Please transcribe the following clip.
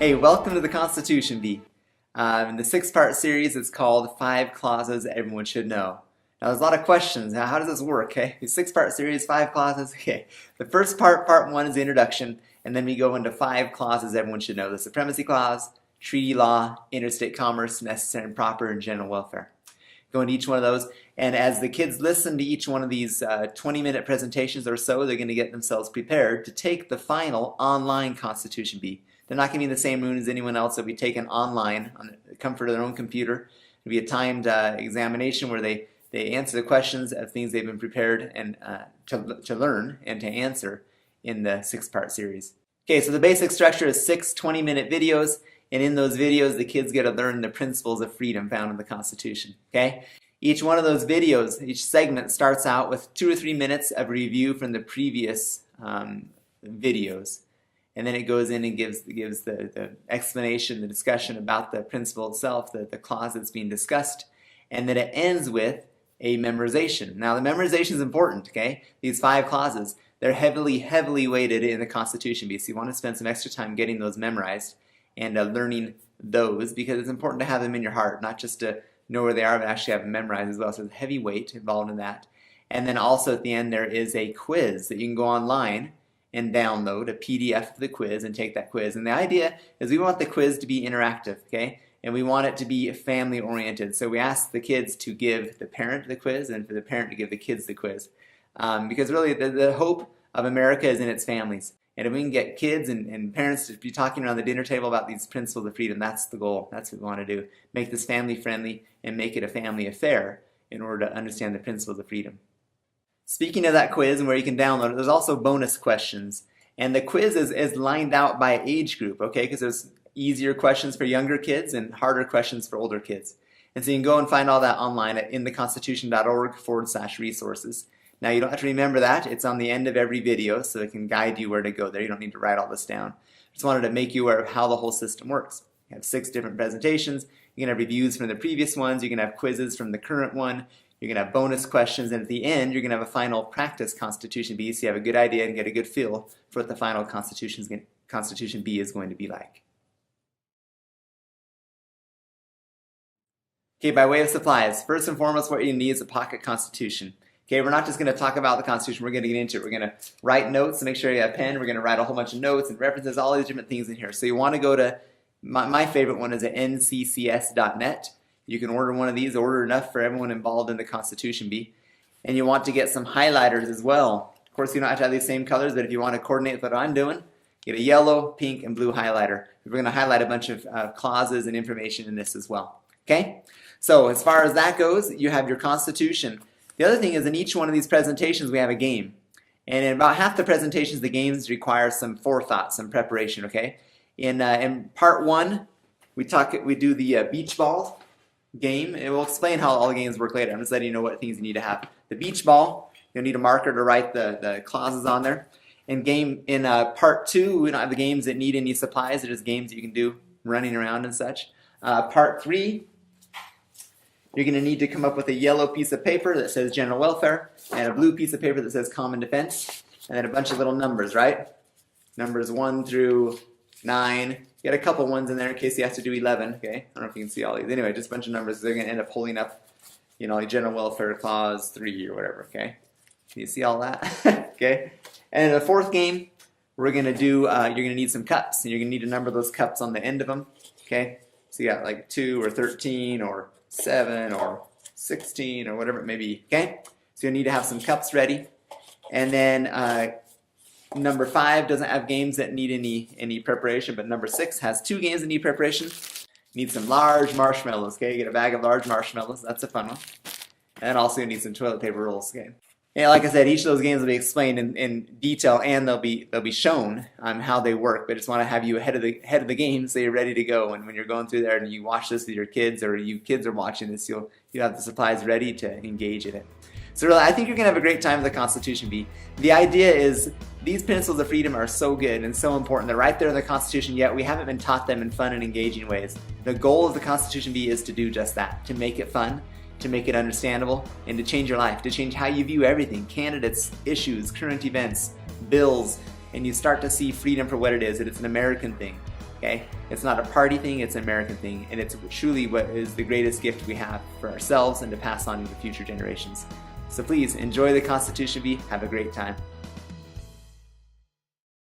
Hey, welcome to the Constitution Bee. In the 6-part series, it's called 5 Clauses Everyone Should Know. Now, there's a lot of questions. Now, how does this work? Okay, the 6-part series, 5 clauses. Okay, the first part, part 1, is the introduction, and then we go into 5 clauses everyone should know: the Supremacy Clause, Treaty Law, Interstate Commerce, Necessary and Proper, and General Welfare. Go into each one of those, and as the kids listen to each one of these 20-minute presentations or so, they're going to get themselves prepared to take the final online Constitution Bee. They're not going to be in the same room as anyone else. They'll be taken online on the comfort of their own computer. It'll be a timed examination where they answer the questions of things they've been prepared and to learn and to answer in the 6-part series. Okay, so the basic structure is 6 20-minute videos, and in those videos the kids get to learn the principles of freedom found in the Constitution. Okay, each one of those videos, each segment starts out with 2 or 3 minutes of review from the previous videos. And then it goes in and gives the explanation, the discussion about the principle itself, the clause that's being discussed. And then it ends with a memorization. Now, the memorization is important, okay? These 5 clauses, they're heavily weighted in the Constitution Bee. So you want to spend some extra time getting those memorized and learning those, because it's important to have them in your heart, not just to know where they are, but actually have them memorized as well. So there's heavy weight involved in that. And then also at the end there is a quiz that you can go online and download a PDF of the quiz and take that quiz. And the idea is we want the quiz to be interactive, okay? And we want it to be family oriented. So we ask the kids to give the parent the quiz and for the parent to give the kids the quiz. Because really the hope of America is in its families. And if we can get kids and parents to be talking around the dinner table about these principles of freedom, that's the goal. That's what we want to do. Make this family friendly and make it a family affair in order to understand the principles of freedom. Speaking of that quiz and where you can download it, there's also bonus questions. And the quiz is lined out by age group, okay? Because there's easier questions for younger kids and harder questions for older kids. And so you can go and find all that online at intheconstitution.org/resources. Now, you don't have to remember that. It's on the end of every video, so it can guide you where to go there. You don't need to write all this down. Just wanted to make you aware of how the whole system works. You have 6 different presentations. You can have reviews from the previous ones. You can have quizzes from the current one. You're going to have bonus questions, and at the end, you're going to have a final practice Constitution Bee, so you have a good idea and get a good feel for what the final Constitution Bee is going to be like. Okay, by way of supplies, first and foremost, what you need is a pocket Constitution. Okay, we're not just going to talk about the Constitution, we're going to get into it. We're going to write notes, so make sure you have a pen. We're going to write a whole bunch of notes and references, all these different things in here. So you want to go to, my favorite one is at nccs.net. You can order one of these, order enough for everyone involved in the Constitution Bee. And you want to get some highlighters as well. Of course, you don't have to have these same colors, but if you want to coordinate with what I'm doing, get a yellow, pink, and blue highlighter. We're going to highlight a bunch of clauses and information in this as well. Okay? So as far as that goes, you have your Constitution. The other thing is in each one of these presentations, we have a game. And in about half the presentations, the games require some forethought, some preparation, okay? In part 1, we do the beach ball game. It will explain how all the games work later. I'm just letting you know what things you need to have. The beach ball, you'll need a marker to write the clauses on there. In part 2, we don't have the games that need any supplies. They're just games that you can do running around and such. Part 3, you're going to need to come up with a yellow piece of paper that says general welfare and a blue piece of paper that says common defense, and then a bunch of little numbers, right? Numbers 1 through 9. You got a couple ones in there in case you have to do 11, okay? I don't know if you can see all these. Anyway, just a bunch of numbers. They're going to end up holding up, you know, General Welfare Clause 3 or whatever, okay? Can you see all that? Okay? And in the 4th game, we're going to do, you're going to need some cups, and you're going to need to number those cups on the end of them, okay? So you got like 2 or 13 or 7 or 16 or whatever it may be, okay? So you'll need to have some cups ready. And then number 5 doesn't have games that need any preparation, but number 6 has 2 games that need preparation. You need some large marshmallows, okay? You get a bag of large marshmallows. That's a fun one. And also you need some toilet paper rolls, okay? And like I said, each of those games will be explained in detail, and they'll be shown on how they work. But I just want to have you ahead of the game so you're ready to go. And when you're going through there and you watch this with your kids, or you kids are watching this, you'll have the supplies ready to engage in it. So really, I think you're going to have a great time with the Constitution Bee. The idea is these principles of freedom are so good and so important. They're right there in the Constitution, yet we haven't been taught them in fun and engaging ways. The goal of the Constitution Bee is to do just that, to make it fun, to make it understandable, and to change your life, to change how you view everything: candidates, issues, current events, bills, and you start to see freedom for what it is, that it's an American thing. Okay? It's not a party thing, it's an American thing, and it's truly what is the greatest gift we have for ourselves and to pass on to future generations. So please enjoy the Constitution Bee. Have a great time.